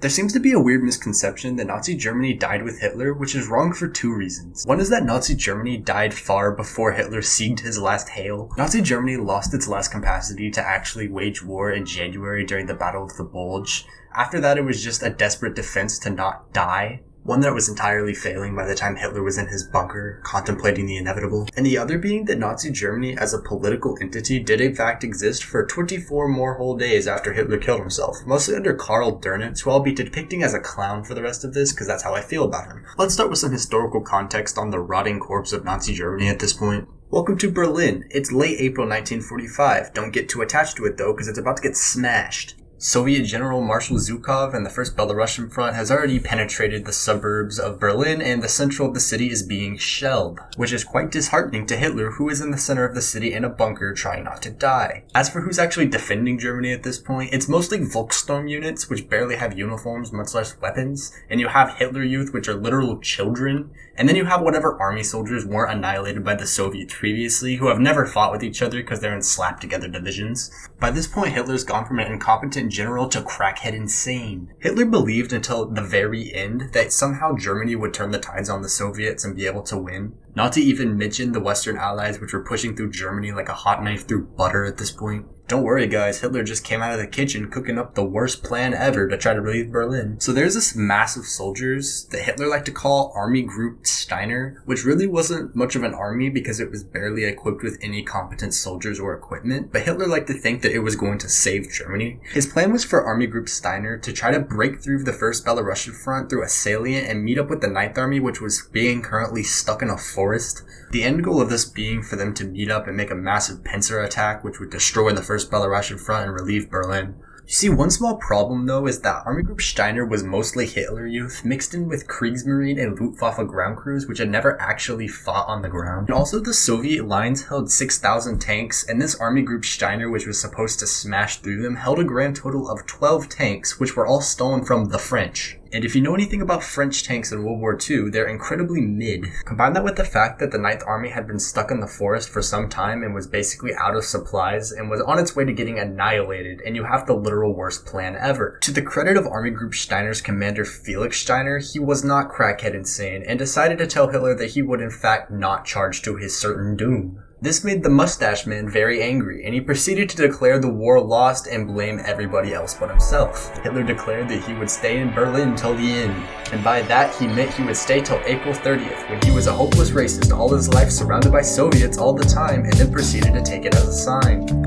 There seems to be a weird misconception that Nazi Germany died with Hitler, which is wrong for two reasons. One is that Nazi Germany died far before Hitler sieged his last hail. Nazi Germany lost its last capacity to actually wage war in January during the Battle of the Bulge. After that, it was just a desperate defense to not die. One that was entirely failing by the time Hitler was in his bunker, contemplating the inevitable. And the other being that Nazi Germany as a political entity did in fact exist for 24 more whole days after Hitler killed himself, mostly under Karl Dönitz, who I'll be depicting as a clown for the rest of this because that's how I feel about him. Let's start with some historical context on the rotting corpse of Nazi Germany at this point. Welcome to Berlin. It's late April 1945. Don't get too attached to it though, because it's about to get smashed. Soviet General Marshal Zhukov and the First Belarusian Front has already penetrated the suburbs of Berlin, and the central of the city is being shelled, which is quite disheartening to Hitler, who is in the center of the city in a bunker trying not to die. As for who's actually defending Germany at this point, it's mostly Volkssturm units, which barely have uniforms, much less weapons, and you have Hitler Youth, which are literal children, and then you have whatever army soldiers weren't annihilated by the Soviets previously, who have never fought with each other because they're in slapped-together divisions. By this point, Hitler's gone from an incompetent general to crackhead insane. Hitler believed until the very end that somehow Germany would turn the tides on the Soviets and be able to win. Not to even mention the Western Allies, which were pushing through Germany like a hot knife through butter at this point. Don't worry guys, Hitler just came out of the kitchen cooking up the worst plan ever to try to relieve Berlin. So there's this mass of soldiers that Hitler liked to call Army Group Steiner, which really wasn't much of an army because it was barely equipped with any competent soldiers or equipment, but Hitler liked to think that it was going to save Germany. His plan was for Army Group Steiner to try to break through the First Belarusian Front through a salient and meet up with the Ninth Army, which was being currently stuck in a forest. The end goal of this being for them to meet up and make a massive pincer attack, which would destroy the First Belarusian Front and relieve Berlin. You see, one small problem though is that Army Group Steiner was mostly Hitler Youth, mixed in with Kriegsmarine and Luftwaffe ground crews, which had never actually fought on the ground. And also the Soviet lines held 6,000 tanks, and this Army Group Steiner, which was supposed to smash through them, held a grand total of 12 tanks, which were all stolen from the French. And if you know anything about French tanks in World War II, they're incredibly mid. Combine that with the fact that the Ninth Army had been stuck in the forest for some time and was basically out of supplies and was on its way to getting annihilated, and you have the literal worst plan ever. To the credit of Army Group Steiner's commander Felix Steiner, he was not crackhead insane and decided to tell Hitler that he would in fact not charge to his certain doom. This made the mustache man very angry, and he proceeded to declare the war lost and blame everybody else but himself. Hitler declared that he would stay in Berlin till the end, and by that he meant he would stay till April 30th, when he was a hopeless racist all his life surrounded by Soviets all the time, and then proceeded to take it as a sign.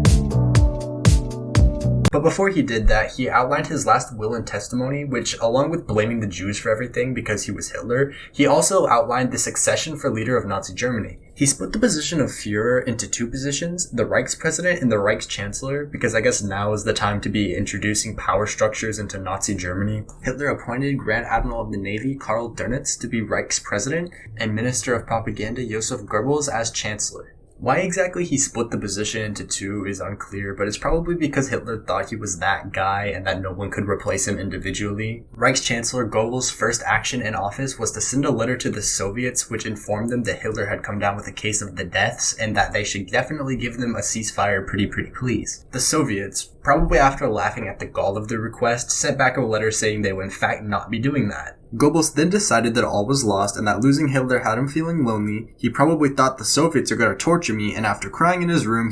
But before he did that, he outlined his last will and testimony, which, along with blaming the Jews for everything because he was Hitler, he also outlined the succession for leader of Nazi Germany. He split the position of Führer into two positions, the Reichspräsident and the Reichschancellor, because I guess now is the time to be introducing power structures into Nazi Germany. Hitler appointed Grand Admiral of the Navy Karl Dönitz to be Reichspräsident and Minister of Propaganda Josef Goebbels as Chancellor. Why exactly he split the position into two is unclear, but it's probably because Hitler thought he was that guy and that no one could replace him individually. Reichschancellor Goebbels' first action in office was to send a letter to the Soviets which informed them that Hitler had come down with a case of the deaths and that they should definitely give them a ceasefire pretty please. The Soviets, probably after laughing at the gall of the request, sent back a letter saying they would in fact not be doing that. Goebbels then decided that all was lost and that losing Hitler had him feeling lonely. He probably thought the Soviets are going to torture me, and after crying in his room,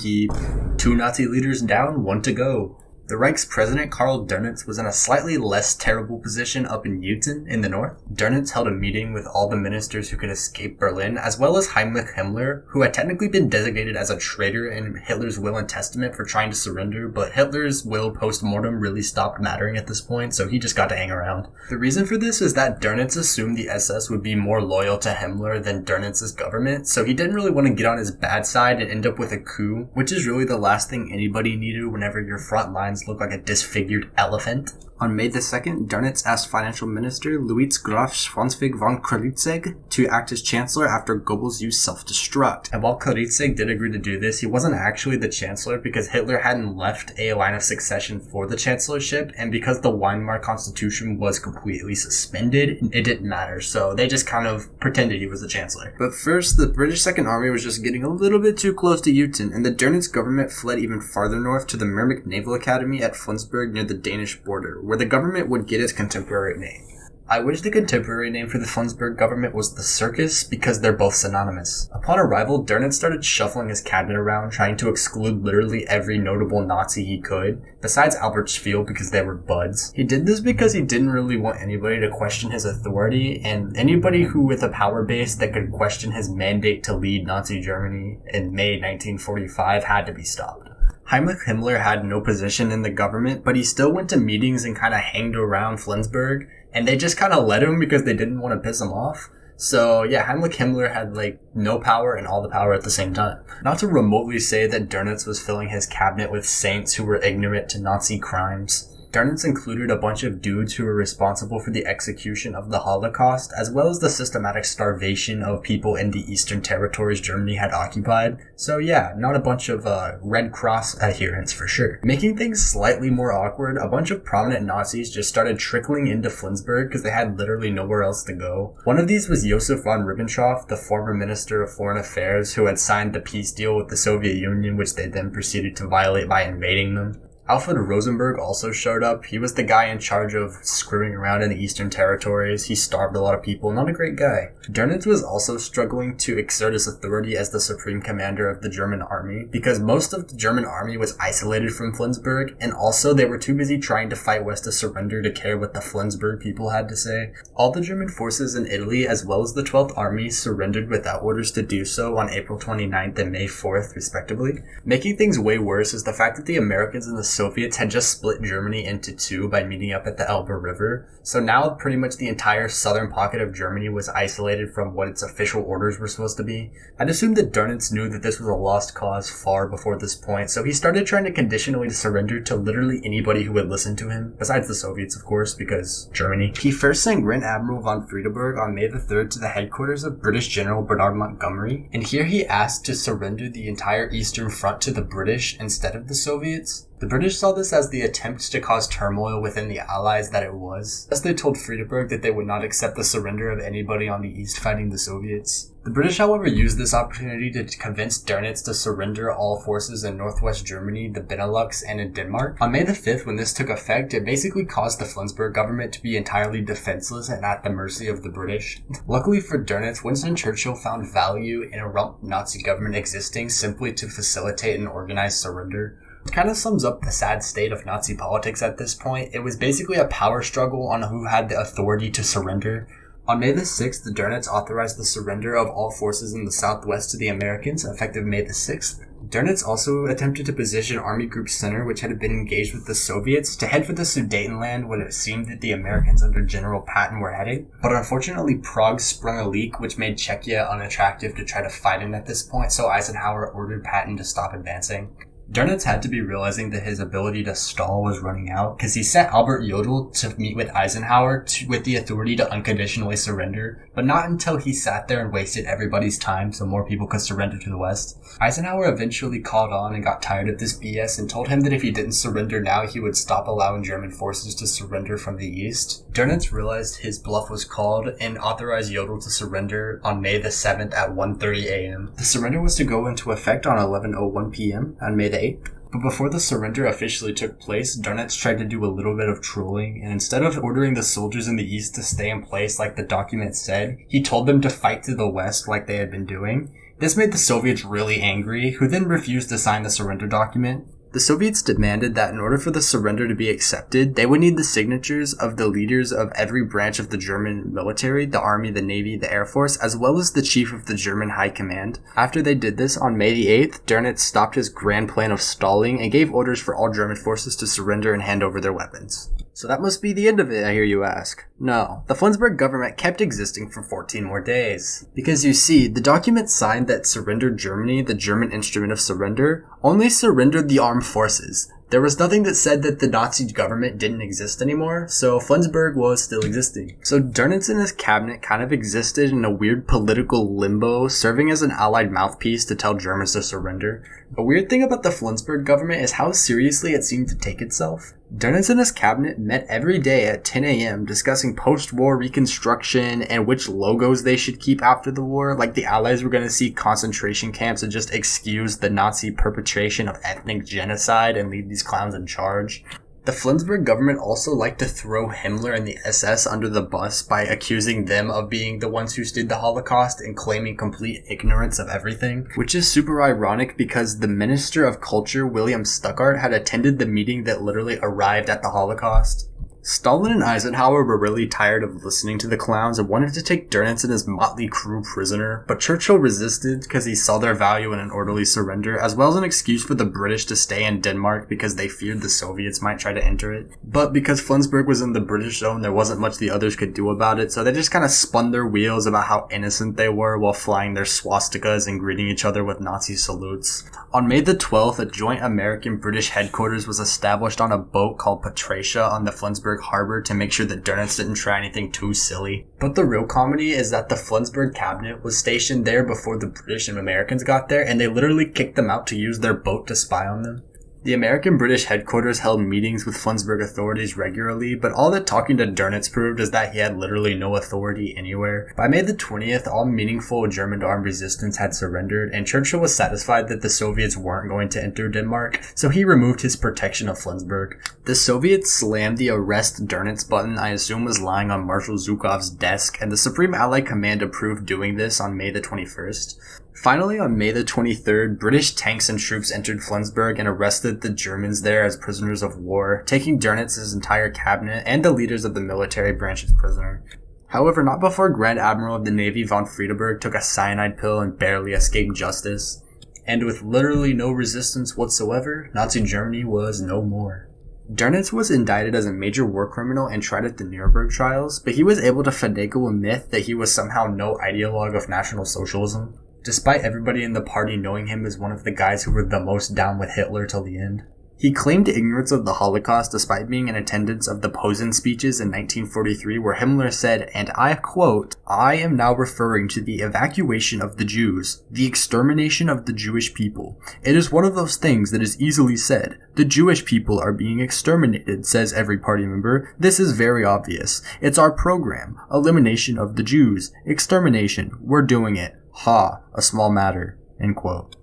two Nazi leaders down, one to go. The Reichspräsident Karl Dönitz was in a slightly less terrible position up in Jüten in the north. Dönitz held a meeting with all the ministers who could escape Berlin, as well as Heinrich Himmler, who had technically been designated as a traitor in Hitler's will and testament for trying to surrender, but Hitler's will post-mortem really stopped mattering at this point, so he just got to hang around. The reason for this is that Dönitz assumed the SS would be more loyal to Himmler than Dönitz's government, so he didn't really want to get on his bad side and end up with a coup, which is really the last thing anybody needed whenever your front lines look like a disfigured elephant. On May the 2nd, Dönitz asked Financial Minister Louis Graf Schleswig von Kreutzig to act as Chancellor after Goebbels used self-destruct. And while Kreutzig did agree to do this, he wasn't actually the Chancellor because Hitler hadn't left a line of succession for the Chancellorship, and because the Weimar Constitution was completely suspended, it didn't matter, so they just kind of pretended he was the Chancellor. But first, the British Second Army was just getting a little bit too close to Jüten, and the Dönitz government fled even farther north to the Merrimack Naval Academy at Flensburg near the Danish border, where the government would get its contemporary name. I wish the contemporary name for the Flensburg government was the Circus because they're both synonymous. Upon arrival, Dönitz started shuffling his cabinet around, trying to exclude literally every notable Nazi he could, besides Albert Spiel because they were buds. He did this because he didn't really want anybody to question his authority, and anybody who with a power base that could question his mandate to lead Nazi Germany in May 1945 had to be stopped. Heinrich Himmler had no position in the government, but he still went to meetings and kind of hanged around Flensburg, and they just kind of let him because they didn't want to piss him off. So yeah, Heinrich Himmler had no power and all the power at the same time. Not to remotely say that Dönitz was filling his cabinet with saints who were ignorant to Nazi crimes. Dönitz included a bunch of dudes who were responsible for the execution of the Holocaust, as well as the systematic starvation of people in the eastern territories Germany had occupied. So yeah, not a bunch of Red Cross adherents for sure. Making things slightly more awkward, a bunch of prominent Nazis just started trickling into Flensburg because they had literally nowhere else to go. One of these was Josef von Ribbentrop, the former Minister of Foreign Affairs, who had signed the peace deal with the Soviet Union, which they then proceeded to violate by invading them. Alfred Rosenberg also showed up. He was the guy in charge of screwing around in the Eastern Territories. He starved a lot of people. Not a great guy. Dönitz was also struggling to exert his authority as the supreme commander of the German army because most of the German army was isolated from Flensburg, and also they were too busy trying to fight west to surrender to care what the Flensburg people had to say. All the German forces in Italy, as well as the 12th Army, surrendered without orders to do so on April 29th and May 4th, respectively. Making things way worse is the fact that the Americans and the Soviets had just split Germany into two by meeting up at the Elbe River, so now pretty much the entire southern pocket of Germany was isolated from what its official orders were supposed to be. I'd assume that Dönitz knew that this was a lost cause far before this point, so he started trying to conditionally surrender to literally anybody who would listen to him, besides the Soviets of course, because Germany. He first sent Grand Admiral von Friedeberg on May the 3rd to the headquarters of British General Bernard Montgomery, and here he asked to surrender the entire Eastern Front to the British instead of the Soviets. The British saw this as the attempt to cause turmoil within the Allies that it was, as they told Friedeberg that they would not accept the surrender of anybody on the east fighting the Soviets. The British, however, used this opportunity to convince Dönitz to surrender all forces in northwest Germany, the Benelux, and in Denmark. On May the 5th, when this took effect, it basically caused the Flensburg government to be entirely defenseless and at the mercy of the British. Luckily for Dönitz, Winston Churchill found value in a rump Nazi government existing simply to facilitate an organized surrender. It kind of sums up the sad state of Nazi politics at this point. It was basically a power struggle on who had the authority to surrender. On May the 6th, the Dönitz authorized the surrender of all forces in the southwest to the Americans, effective May the 6th. Dönitz also attempted to position Army Group Center, which had been engaged with the Soviets, to head for the Sudetenland when it seemed that the Americans under General Patton were heading. But unfortunately, Prague sprung a leak, which made Czechia unattractive to try to fight in at this point, so Eisenhower ordered Patton to stop advancing. Dönitz had to be realizing that his ability to stall was running out, because he sent Albert Jodl to meet with Eisenhower with the authority to unconditionally surrender, but not until he sat there and wasted everybody's time so more people could surrender to the West. Eisenhower eventually called on and got tired of this BS and told him that if he didn't surrender now, he would stop allowing German forces to surrender from the East. Dönitz realized his bluff was called and authorized Jodl to surrender on May the 7th at 1:30 a.m. The surrender was to go into effect on 11:01 p.m. on May the 8th. But before the surrender officially took place, Dönitz tried to do a little bit of trolling, and instead of ordering the soldiers in the east to stay in place like the document said, he told them to fight to the west like they had been doing. This made the Soviets really angry, who then refused to sign the surrender document. The Soviets demanded that in order for the surrender to be accepted, they would need the signatures of the leaders of every branch of the German military, the Army, the Navy, the Air Force, as well as the Chief of the German High Command. After they did this, on May the 8th, Dönitz stopped his grand plan of stalling and gave orders for all German forces to surrender and hand over their weapons. So that must be the end of it, I hear you ask. No, the Flensburg government kept existing for 14 more days. Because you see, the document signed that surrendered Germany, the German instrument of surrender, only surrendered the armed forces. There was nothing that said that the Nazi government didn't exist anymore, so Flensburg was still existing. So Dönitz and his cabinet kind of existed in a weird political limbo, serving as an allied mouthpiece to tell Germans to surrender. A weird thing about the Flensburg government is how seriously it seemed to take itself. Dönitz and his cabinet met every day at 10 a.m. discussing post-war reconstruction and which logos they should keep after the war, like the Allies were going to see concentration camps and just excuse the Nazi perpetration of ethnic genocide and leave these clowns in charge. The Flensburg government also liked to throw Himmler and the SS under the bus by accusing them of being the ones who staged the Holocaust and claiming complete ignorance of everything, which is super ironic because the Minister of Culture, William Stuckart, had attended the meeting that literally arrived at the Holocaust. Stalin and Eisenhower were really tired of listening to the clowns and wanted to take Dönitz and his motley crew prisoner, but Churchill resisted because he saw their value in an orderly surrender, as well as an excuse for the British to stay in Denmark because they feared the Soviets might try to enter it. But because Flensburg was in the British zone, there wasn't much the others could do about it, so they just kind of spun their wheels about how innocent they were while flying their swastikas and greeting each other with Nazi salutes. On May the 12th, a joint American-British headquarters was established on a boat called Patricia on the Flensburg harbor to make sure that Dönitz didn't try anything too silly. But the real comedy is that the Flensburg cabinet was stationed there before the British and Americans got there, and they literally kicked them out to use their boat to spy on them. The American-British headquarters held meetings with Flensburg authorities regularly, but all that talking to Dönitz proved is that he had literally no authority anywhere. By May the 20th, all meaningful German armed resistance had surrendered, and Churchill was satisfied that the Soviets weren't going to enter Denmark, so he removed his protection of Flensburg. The Soviets slammed the arrest Dönitz button I assume was lying on Marshal Zhukov's desk, and the Supreme Allied Command approved doing this on May the 21st. Finally, on May the 23rd, British tanks and troops entered Flensburg and arrested the Germans there as prisoners of war, taking Dönitz's entire cabinet and the leaders of the military branches prisoner. However, not before Grand Admiral of the Navy von Friedeberg took a cyanide pill and barely escaped justice. And with literally no resistance whatsoever, Nazi Germany was no more. Dönitz was indicted as a major war criminal and tried at the Nuremberg trials, but he was able to finagle a myth that he was somehow no ideologue of National Socialism, despite everybody in the party knowing him as one of the guys who were the most down with Hitler till the end. He claimed ignorance of the Holocaust despite being in attendance of the Posen speeches in 1943 where Himmler said, and I quote, "I am now referring to the evacuation of the Jews, the extermination of the Jewish people. It is one of those things that is easily said. The Jewish people are being exterminated, says every party member. This is very obvious. It's our program. Elimination of the Jews. Extermination. We're doing it. Ha, a small matter." End quote.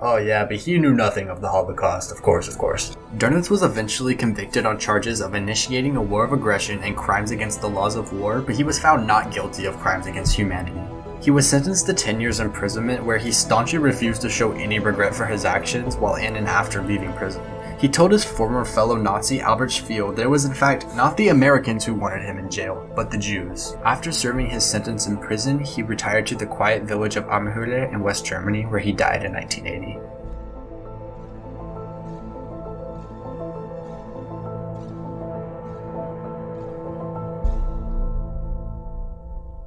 Oh yeah, but he knew nothing of the Holocaust, of course. Dönitz was eventually convicted on charges of initiating a war of aggression and crimes against the laws of war, but he was found not guilty of crimes against humanity. He was sentenced to 10 years imprisonment where he staunchly refused to show any regret for his actions while in and after leaving prison. He told his former fellow Nazi Albert Spiel that it was in fact not the Americans who wanted him in jail, but the Jews. After serving his sentence in prison, he retired to the quiet village of Amhöhle in West Germany where he died in 1980.